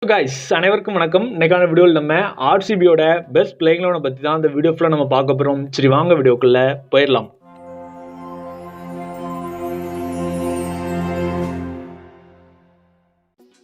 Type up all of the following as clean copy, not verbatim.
Guys அனைவருக்கும் வணக்கம். இன்னைக்கான வீடியோவில் நம்ம ஆர்சிபியோட பெஸ்ட் பிளேயிங் லெவனை பற்றி தான் இந்த வீடியோ ஃபுல்லாக நம்ம பார்க்க போகிறோம். சரி வாங்க வீடியோக்குள்ள போயிடலாம்.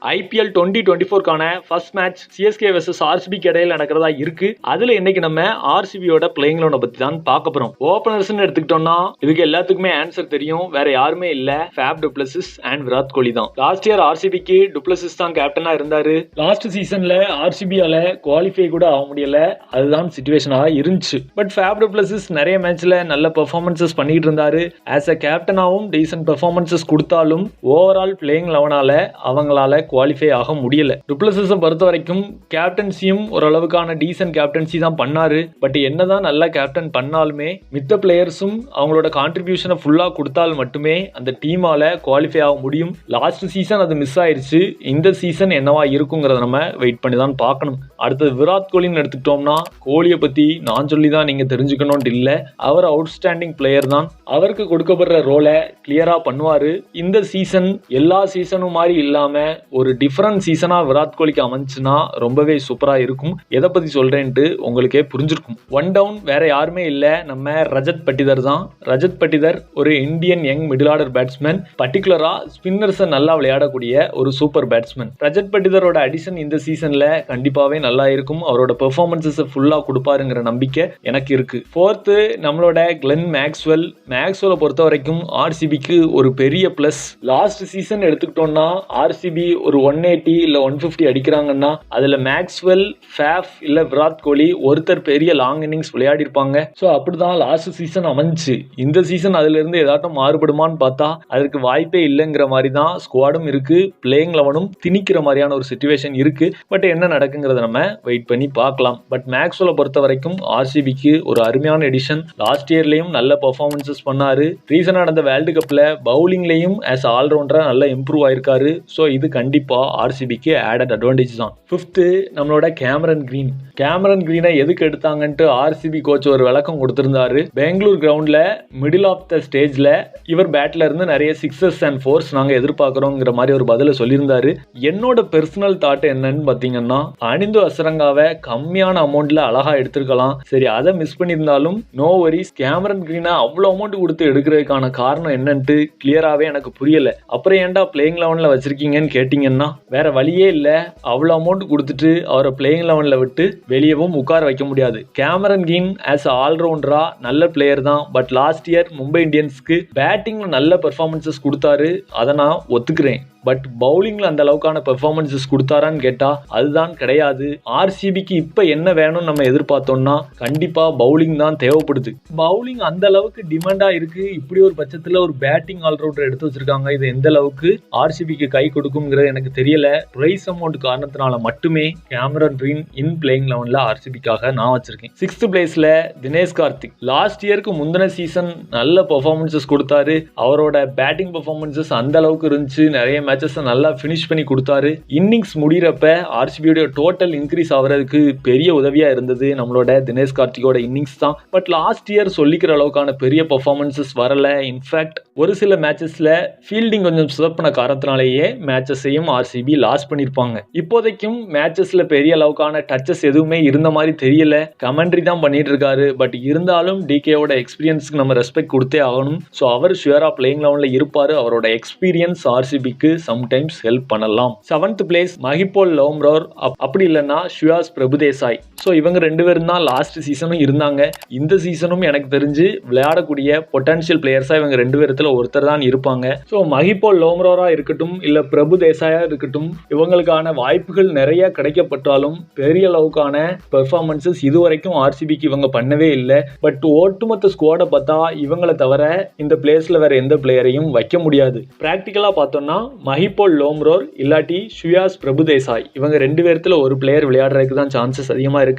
IPL 2024க்கான ஃபர்ஸ்ட் மேட்ச் CSK வெர்சஸ் ஆர்சிபிக்கு இடையில நடக்கிறதா இருக்கு. அதுல இன்னைக்கு நம்ம ஆர்சிபியோட பிளேயிங் லெவனை பத்தி தான் பார்க்க போறோம். ஓபனர்ஸ்னு எடுத்துக்கிட்டோம்னா இதுக்கு எல்லாத்துக்குமே ஆன்சர் தெரியும். வேற யாருமே இல்ல, Faf du Plessis and Virat Kohli தான். லாஸ்ட் இயர் ஆர்சிபிக்கு டுப்ளசிஸ் தான் கேப்டனா இருந்தாரு. லாஸ்ட் சீசன்ல ஆர்சிபியால குவாலிஃபை கூட ஆக முடியல. அதுதான் சிச்சுவேஷனா இருந்துச்சு. பட் ஃபேப் டு பிளசிஸ் நிறைய மேட்ச்ல நல்ல பெர்ஃபார்மன்சஸ் பண்ணிட்டு இருந்தாரு. ஆஸ் அ கேப்டனாவும் டீசன்ட் பெர்ஃபார்மன்சஸ் கொடுத்தாலும் ஓவரால் பிளேயிங் லெவனால அவங்களால குவாலிஃபை ஆக முடியல. டுப்ளசிஸை பொறுத்த வரைக்கும் கேப்டன்சியும் ஓரளவுக்கான டீசன்ட் கேப்டன்சி தான் பண்ணாரு. பட் என்னதான் நல்ல கேப்டன் பண்ணாலுமே மித்த பிளேயர்ஸும் அவங்களோட கான்ட்ரிபியூஷனை ஃபுல்லா கொடுத்தால் மட்டுமே அந்த டீமால குவாலிஃபை ஆக முடியும். லாஸ்ட் சீசன் அது மிஸ் ஆயிருச்சு. இந்த சீசன் என்னவா இருக்குங்கிறத நம்ம வெயிட் பண்ணி தான் பார்க்கணும். அடுத்தது விராட் கோலின்னு எடுத்துக்கிட்டோம்னா கோலியை பத்தி நான் சொல்லி தான் நீங்க தெரிஞ்சுக்கணும்னு இல்லை. அவர் அவுட்ஸ்டாண்டிங் பிளேயர் தான். அவருக்கு கொடுக்கப்படுற ரோலை கிளியரா பண்ணுவாரு. இந்த சீசன் எல்லா சீசனும் மாதிரி இல்லாம ஒரு டிஃபரண்ட் சீசனா விராட் கோலிக்கு அமைஞ்சுன்னா ரொம்பவே சூப்பரா இருக்கும். எதை பத்தி சொல்றேன்ட்டு உங்களுக்கே புரிஞ்சிருக்கும். ஒன் டவுன் வேற யாருமே இல்ல, நம்ம ரஜத் பட்டிதர் தான். ரஜத் பட்டிதர் ஒரு Indian young middle order batsman. பர்டிகுலரா ஸ்பின்னர்ஸை நல்லா விளையாடக்கூடிய ஒரு சூப்பர் பேட்ஸ்மேன். ரஜத் பட்டிதரோட அடிஷன் இந்த சீசன்ல கண்டிப்பாவே நல்லா இருக்கும். அவரோட பெர்ஃபார்மன்ஸஸ் ஃபுல்லா கொடுப்பாருங்கிற நம்பிக்கை எனக்கு இருக்கு. ஃபோர்த்து நம்மளோட கிளென் மேக்ஸ்வெல். மேக்ஸ்வெல்லை பொறுத்த வரைக்கும் ஆர்சிபிக்கு ஒரு பெரிய பிளஸ். லாஸ்ட் சீசன் எடுத்துக்கிட்டோம்னா ஆர்சிபி ஒரு 180 இல்ல 150 அடிக்கிறாங்கன்னா அதுல மேக்ஸ்வெல், ஃபேப் இல்ல விராட் கோலி ஒருத்தர் பெரிய லாங் இன்னிங்ஸ் விளையாடி இருப்பாங்க. சோ அப்படிதான் லாஸ்ட் சீசன் அமைஞ்சு. இந்த சீசன் அதுல இருந்து ஏதாட்டும் மாறுபடுமான்னு பார்த்தா அதற்கு வாய்ப்பே இல்லைங்கிற மாதிரி தான் ஸ்குவாடும் இருக்கு. பிளேயிங் லெவனும் திணிக்கிற மாதிரியான ஒரு சிச்சுவேஷன் இருக்கு. பட் என்ன நடக்குங்கிறத நம்ம வெயிட் பண்ணி பார்க்கலாம். பட் மேக்ஸ்வெல்லை பொறுத்த வரைக்கும் ஆர்சிபிக்கு ஒரு அருமையான எடிஷன். லாஸ்ட் இயர்லயும் நல்ல பெர்ஃபார்மன்சஸ் பண்ணாரு. ரீசனா நடந்த வேர்ல்டு கப்ல பவுலிங்லயும் ஆஸ் ஆல்ரவுண்டரா நல்லா இம்ப்ரூவ் ஆயிருக்காரு. சோ இது கண்டிப்பா ஆர்சிபிக்கு ஆடட் அட்வான்டேஜ் தான். ஃபிஃப்த்து நம்மளோட கேமரன் கிரீன். கேமரன் கிரீனை எதுக்கு எடுத்தாங்கன்ட்டு ஆர்சிபி கோச் ஒரு விளக்கம் கொடுத்திருந்தாரு. பெங்களூர் கிரவுண்ட்ல மிடில் ஆஃப் த ஸ்டேஜ்ல இவர் பேட்ல இருந்து நிறைய சிக்ஸஸ் அண்ட் ஃபோர்ஸ் நாங்க எதிர்பார்க்கிறோங்கிற மாதிரி ஒரு பதில சொல்லியிருந்தாரு. என்னோட பெர்சனல் தாட் என்னன்னு பாத்தீங்கன்னா அனிந்து அசரங்காவை கம்மியான அமௌண்ட்ல அழகா எடுத்திருக்கலாம். சரி அதை மிஸ் பண்ணியிருந்தாலும் நோ வரிஸ். கேமரன் கிரீனை அவ்வளவு அமௌண்ட் கொடுத்து எடுக்கிறதுக்கான காரணம் என்னன்ட்டு கிளியராவே எனக்கு புரியல. அப்புறம் ஏன்டா பிளேயிங் லெவன்ல வச்சிருக்கீங்கன்னு கேட்டீங்கன்னா வேற வழியே இல்ல. அவ்வளவு அமௌண்ட் கொடுத்துட்டு அவரை பிளேயிங் லெவன்ல விட்டு வெளியவும் உட்கார வைக்க முடியாது. கேமரன் கிரீன் ஆஸ் ஆல்ரவுண்டரா நல்ல பிளேயர் தான். பட் லாஸ்ட் இயர் மும்பை இந்தியன்ஸ்க்கு பேட்டிங்ல நல்ல பெர்ஃபார்மன்சஸ் கொடுத்தாரு. அதை நான் ஒத்துக்கிறேன். பட் பவுலிங்ல அந்த அளவுக்கான பெர்ஃபார்மன்ஸஸ் கொடுத்தாரான்னு கேட்டா அதுதான் கிடையாது. ஆர்சிபிக்கு இப்ப என்ன வேணும்னு நம்ம எதிர்பார்த்தோம்னா கண்டிப்பா பவுலிங் தான் தேவைப்படுது. பவுலிங் அந்த அளவுக்கு டிமாண்டா இருக்கு. இப்படி ஒரு பட்சத்துல ஒரு பேட்டிங் ஆல்ரவுண்டர் எடுத்து வச்சிருக்காங்க. இது எந்த அளவுக்கு ஆர்சிபிக்கு கை கொடுக்கும்ங்கிறது எனக்கு தெரியல. பிரைஸ் அமௌண்ட் காரணத்தினால மட்டுமே கேமரன் கிரீன் இன் பிளேயிங் லெவன்ல ஆர்சிபிக்காக நான் வச்சிருக்கேன். 6th பிளேஸ்ல தினேஷ் கார்த்திக். லாஸ்ட் இயருக்கு முந்தின சீசன் நல்ல பெர்ஃபார்மன்ஸஸ் கொடுத்தாரு. அவரோட பேட்டிங் பெர்ஃபார்மன்ஸஸ் அந்த அளவுக்கு இருந்துச்சு. நிறைய மேட்சஸ் நல்லா ஃபினிஷ் பண்ணி கொடுத்தாரு. இன்னிங்ஸ் முடிகிறப்ப ஆர்சிபியோட டோட்டல் இன்க்ரீஸ் ஆகிறதுக்கு பெரிய உதவியா இருந்தது நம்மளோட தினேஷ் கார்த்திகோட இன்னிங்ஸ் தான். பட் லாஸ்ட் இயர் சொல்லிக்கிற அளவுக்கான பெரிய பெர்ஃபார்மன்ஸஸ் வரல. இன்ஃபேக்ட் ஒரு சில மேட்சஸ்ல ஃபீல்டிங் கொஞ்சம் சொதப்பின காரணத்தினாலேயே மேட்சஸையும் ஆர்சிபி லாஸ் பண்ணிருப்பாங்க. இப்போதைக்கும் மேட்சஸ்ல பெரிய அளவுக்கான டச்சஸ் எதுவுமே இருந்த மாதிரி தெரியல. கமெண்ட்ரி தான் பண்ணிட்டு இருக்காரு. பட் இருந்தாலும் டிகேவோட எக்ஸ்பீரியன்ஸ்க்கு நம்ம ரெஸ்பெக்ட் கொடுத்தே ஆகணும். ஸோ அவர் ஷுவரா பிளேயிங் லெவன்ல இருப்பாரு. அவரோட எக்ஸ்பீரியன்ஸ் ஆர்சிபிக்கு சம்டைம்ஸ் ஹெல்ப் பண்ணலாம். 7th place மஹிபோல் Lomror. அப்படி இல்லைன்னா ஷுயாஸ் பிரபுதேசாய். ஸோ இவங்க ரெண்டு பேரும் தான் லாஸ்ட் சீசனும் இருந்தாங்க. இந்த சீசனும் எனக்கு தெரிஞ்சு விளையாடக்கூடிய பொட்டன்ஷியல் பிளேயர்ஸா இவங்க ரெண்டு பேரத்துல ஒருத்தர் தான் இருப்பாங்க. ஸோ மஹிபோல் லோம்ரோரா இருக்கட்டும் இல்ல பிரபுதேசாயா இருக்கட்டும் இவங்களுக்கான வாய்ப்புகள் நிறைய கிடைக்கப்பட்டாலும் பெரிய அளவுக்கான பெர்ஃபார்மன்ஸஸ் இதுவரைக்கும் ஆர்சிபிக்கு இவங்க பண்ணவே இல்லை. பட் ஒட்டுமொத்த ஸ்குவாடை பார்த்தா இவங்களை தவிர இந்த பிளேஸ்ல வேற எந்த பிளேயரையும் வைக்க முடியாது. பிராக்டிக்கலா பார்த்தோம்னா மஹிபோல் லோம்ரோர் இல்லாட்டி ஷுயாஸ் பிரபுதேசாய் இவங்க ரெண்டு பேர்த்துல ஒரு பிளேயர் விளையாடுறதுக்கு தான் சான்சஸ் அதிகமா இருக்கு.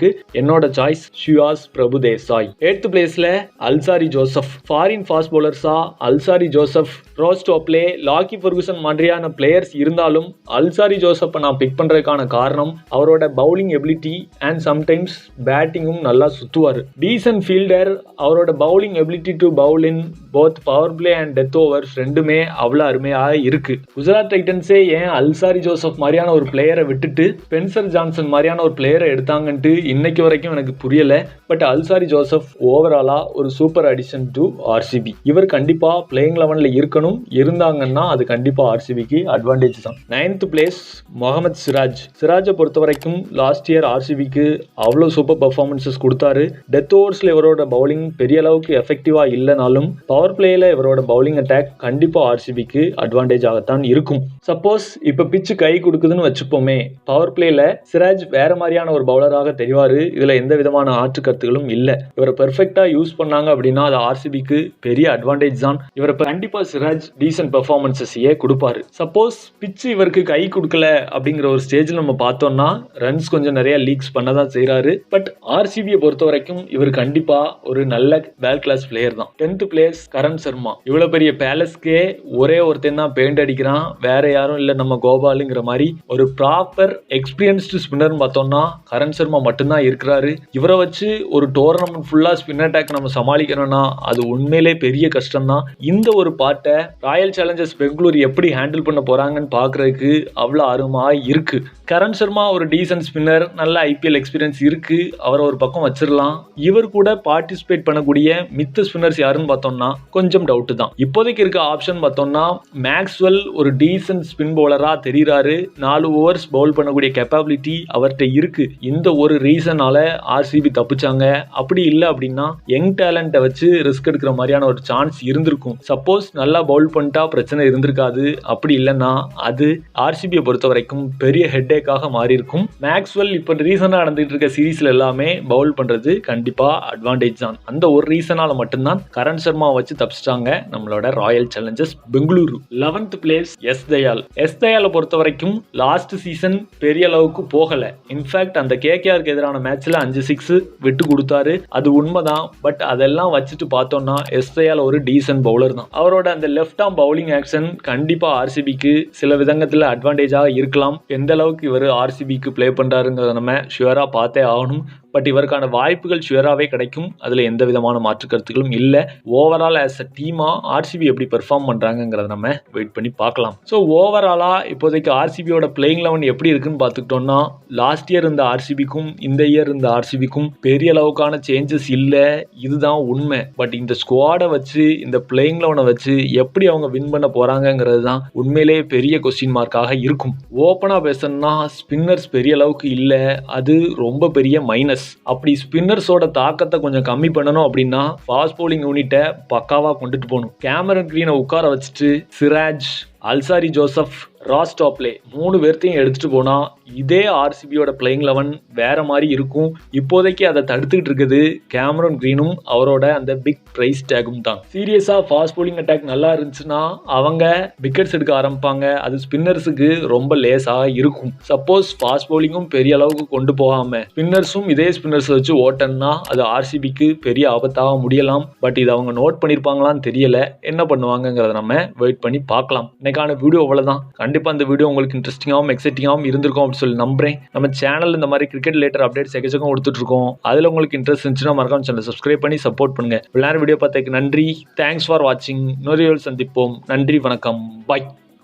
என்னோட சாய்ஸ் ஷுயாஸ் பிரபுதேசாய். 8th பிளேஸ்ல அல்சாரி ஜோசப். ஃபாரின் ஃபாஸ்ட் பவுலர்ஸா Alzarri Joseph, Reece Topley, Lockie Ferguson மாதிரியான பிளேயர்ஸ் இருந்தாலும் இருந்தாலும் அல்சாரி ஜோசப்பை நான் பிக் பண்ணுறதுக்கான காரணம் அவரோட பவுலிங் எபிலிட்டி அண்ட் சம்டைம்ஸ் பேட்டிங்கும் நல்லா சுற்றுவார். Decent fielder. அவரோட bowling ability to bowl in both power play and death overs ரெண்டுமே அவ்வளோ அருமையாக இருக்கு. குஜராத் டைட்டன்ஸே ஏன் அல்சாரி ஜோசப் மாதிரியான ஒரு பிளேயரை விட்டுட்டு ஸ்பென்சர் ஜான்சன் மாதிரியான ஒரு பிளேயரை எடுத்தாங்கன்ட்டு இன்னைக்கு வரைக்கும் எனக்கு புரியல. பட் அல்சாரி ஜோசப் ஓவராலா ஒரு சூப்பர் அடிஷன் டு ஆர்சிபி. இவர் கண்டிப்பா பிளேயிங் 11ல இருக்கணும். இருந்தாங்கன்னா அது கண்டிப்பா ஆர்சிபிக்கு அட்வான்டேஜ் தான். 9th place Mohammed Siraj. சிராஜை பொறுத்த வரைக்கும் லாஸ்ட் இயர் ஆர்சிபிக்கு அவ்வளோ சூப்பர் பர்ஃபார்மன்சஸ் கொடுத்தாரு. டெத் ஓவர்ஸ்ல இவரோட பவுலிங் பெரிய அளவுக்கு எஃபெக்டிவா இல்லைனாலும் பவர் பிளேல இவரோட பவுலிங் அட்டாக் கண்டிப்பா ஆர்சிபிக்கு அட்வான்டேஜ் ஆகத்தான் இருக்கும். சப்போஸ் இப்ப பிச்சு கை கொடுக்குதுன்னு வச்சுப்போமே, பவர் பிளேல சிராஜ் வேற மாதிரியான ஒரு பவுலராக தெரிவாரு. இதுல எந்த விதமான ஆற்று கருத்துகளும் இல்ல. இவரை பெர்ஃபெக்டா யூஸ் பண்ணாங்க அப்படின்னா அது ஆர்சிபிக்கு பெரிய அட்வான்டேஜ் தான். இவரை கண்டிப்பா சிராஜ் டீசன்ட் பெர்ஃபார்மன்ஸஸையே கொடுப்பாரு. சப்போஸ் பிச்சு இவருக்கு கை கொடுக்கல அப்படிங்கிற ஒரு ஸ்டேஜில் நம்ம பார்த்தோம்னா ரன்ஸ் கொஞ்சம் நிறைய லீக்ஸ் பண்ணதான் செய்யறாரு. பட் ஆர்சிபியை பொறுத்த வரைக்கும் இவர் கண்டிப்பா ஒரு நல்ல வேர்ல்ட் கிளாஸ் பிளேயர் தான். 10th place Karan Sharma. இவ்வளவு பெரிய பேலஸ்க்கே ஒரே ஒருத்தன் தான் பெயிண்ட் அடிக்கிறான், வேற யாரும் இல்ல நம்ம கோபாலுங்கிற மாதிரி ஒரு ப்ராப்பர் எக்ஸ்பீரியன்ஸ்டு ஸ்பின்னர் பார்த்தோம்னா கரண் சர்மா மட்டும்தான் இருக்கிறாரு. இவரை வச்சு ஒரு டோர்னமெண்ட் ஃபுல்லா ஸ்பின் அட்டாக் நம்ம சமாளிக்கணும்னா அது உண்மையிலே பெரிய கஷ்டம் தான். இந்த ஒரு பாட்டை ராயல் சேலஞ்சர்ஸ் பெங்களூர் எப்படி ஹேண்டில் பண்ண போறாங்கன்னு பாக்குறதுக்கு அவ்வளவு ஆர்வமா இருக்கு. கரண் சர்மா ஒரு டீசன்ட் ஸ்பின்னர், நல்ல ஐபிஎல் எக்ஸ்பீரியன்ஸ் இருக்கு, அவரை ஒரு பக்கம் வச்சிடலாம். இவர் கூட பார்ட்டிசிபேட் பண்ணக்கூடிய மித்த ஸ்பின்னர்ஸ் யாருன்னு பார்த்தோம்னா கொஞ்சம் டவுட் தான். இப்போதைக்கு இருக்க ஆப்ஷன் பார்த்தோம்னா மேக்ஸ்வெல் ஒரு டீசன்ட் ஸ்பின் பவுலரா தெரிகிறாரு. 4 ஓவர்ஸ் பவுல் பண்ணக்கூடிய கேப்பபிலிட்டி அவர்கிட்ட இருக்கு. இந்த ஒரு ரீசனால ஆர்சிபி தப்பிச்சாங்க. அப்படி இல்லை அப்படின்னா யங் டேலண்ட்டை வச்சு ரிஸ்க் எடுக்கிற மாதிரியான ஒரு சான்ஸ் இருந்திருக்கும். சப்போஸ் நல்லா பவுல் பண்ணிட்டா பிரச்சனை இருந்திருக்காது. அப்படி இல்லைன்னா அது ஆர்சிபியை பொறுத்த வரைக்கும் பெரிய ஹெட்டேக்காக மாறி இருக்கும். மேக்ஸ்வெல் இப்போ ரீசனா நடந்துட்டு இருக்க சீரீஸ்ல எல்லாமே பவுல் பண்றது கண்டிப்பா அட்வான்டேஜ் தான். அந்த ஒரு ரீசனால மட்டும்தான் கரண் சர்மா வச்சு தப்பிச்சிட்டாங்க நம்மளோட royal challengers Bengaluru. 11th place S Dayal. S தயாலை பொறுத்த வரைக்கும் லாஸ்ட் சீசன் பெரிய அளவுக்கு போகல. இன்ஃபேக்ட் அந்த கேகேஆருக்கு எதிரான மேட்ச்ல 5 6 விட்டு கொடுத்தாரு. அது உண்மைதான். பட் அதெல்லாம் வச்சுட்டு பார்த்தோம்னா எஸ் தயால் ஒரு டீசன்ட் பவுலர் தான். அவரோட அந்த லெஃப்ட் ஆர்ம் பவுலிங் ஆக்ஷன் கண்டிப்பா ஆர்சிபிக்கு சில விதங்கத்துல அட்வான்டேஜாக இருக்கலாம். எந்த அளவுக்கு இவர் ஆர்சிபிக்கு பிளே பண்றாருங்கிறத நம்ம ஷுவரா பார்த்தே ஆகணும். பட் இவருக்கான வாய்ப்புகள் ஷுவராகவே கிடைக்கும். அதில் எந்த விதமான மாற்று கருத்துக்களும் இல்லை. ஓவரால் ஆஸ் அ டீமாக ஆர்சிபி எப்படி பெர்ஃபார்ம் பண்ணுறாங்கிறத நம்ம வெயிட் பண்ணி பார்க்கலாம். ஸோ ஓவராலாக இப்போதைக்கு ஆர்சிபியோட பிளேயிங் 11 எப்படி இருக்குன்னு பார்த்துக்கிட்டோம்னா லாஸ்ட் இயர் இருந்த ஆர்சிபிக்கும் இந்த இயர் இருந்த ஆர்சிபிக்கும் பெரிய அளவுக்கான சேஞ்சஸ் இல்லை. இதுதான் உண்மை. பட் இந்த ஸ்குவாடை வச்சு இந்த பிளேயிங் 11 வச்சு எப்படி அவங்க வின் பண்ண போகிறாங்கிறது தான் உண்மையிலேயே பெரிய கொஸ்டின் மார்க்காக இருக்கும். ஓப்பனாக பேசணும்னா ஸ்பின்னர்ஸ் பெரிய அளவுக்கு இல்லை. அது ரொம்ப பெரிய மைனஸ். அப்படி ஸ்பின்னர்ஸோட தாக்கத்தை கொஞ்சம் கம்மி பண்ணணும் அப்படின்னா ஃபாஸ்ட் பவுலிங் யூனிட்டை பக்காவா கொண்டுட்டு போகணும். கேமரன் கிரீனை உட்கார வச்சுட்டு சிராஜ், அல்சாரி ஜோசப், ராஸ் டாப்லே 3 பேர்த்தையும் எடுத்துட்டு போனா இதே ஆர்சிபியோட பிளேயிங் 11 வேற மாதிரி இருக்கும். இப்போதைக்கு அதை தடுத்துக்கிட்டு இருக்குது கேமரன் கிரீனும் அவரோட அந்த பிக் பிரைஸ் டேகும் தான். சீரியஸா ஃபாஸ்ட் பவுலிங் அட்டாக் நல்லா இருந்துச்சுன்னா அவங்க விக்கெட்ஸ் எடுக்க ஆரம்பிப்பாங்க. அது ஸ்பின்னர்ஸுக்கு ரொம்ப லேஸாக இருக்கும். சப்போஸ் ஃபாஸ்ட் பவுலிங்கும் பெரிய அளவுக்கு கொண்டு போகாம ஸ்பின்னர்ஸும் இதே ஸ்பின்னர்ஸ் வச்சு ஓட்டன்னா அது ஆர்சிபிக்கு பெரிய ஆபத்தாக முடியலாம். பட் இது அவங்க நோட் பண்ணியிருப்பாங்களான்னு தெரியல. என்ன பண்ணுவாங்கிறத நம்ம வெயிட் பண்ணி பார்க்கலாம். இன்னைக்கான வீடியோ அவ்வளவுதான். கண்டிப்பா இந்த வீடியோ உங்களுக்கு இன்ட்ரெஸ்டிங்காகவும் எக்ஸைட்டிங்காகவும் இருந்திருக்கும் அப்படின்னு சொல்லி நம்புறேன். நம்ம சேனல் இந்த மாதிரி கிரிக்கெட் ரிலேட்டட் அப்டேட்ஸ் எக்கச்சக்கம் கொடுத்துட்டு இருக்கோம். அதுல உங்களுக்கு இன்ட்ரெஸ்ட் இருந்துச்சுன்னா மறக்காம சேனலை சப்ஸ்கிரைப் பண்ணி சப்போர்ட் பண்ணுங்க. எல்லாரும் வீடியோ பார்த்ததுக்கு நன்றி. தேங்க்ஸ் ஃபார் வாட்சிங். இன்னொரு சந்திப்போம். நன்றி, வணக்கம், பாய்.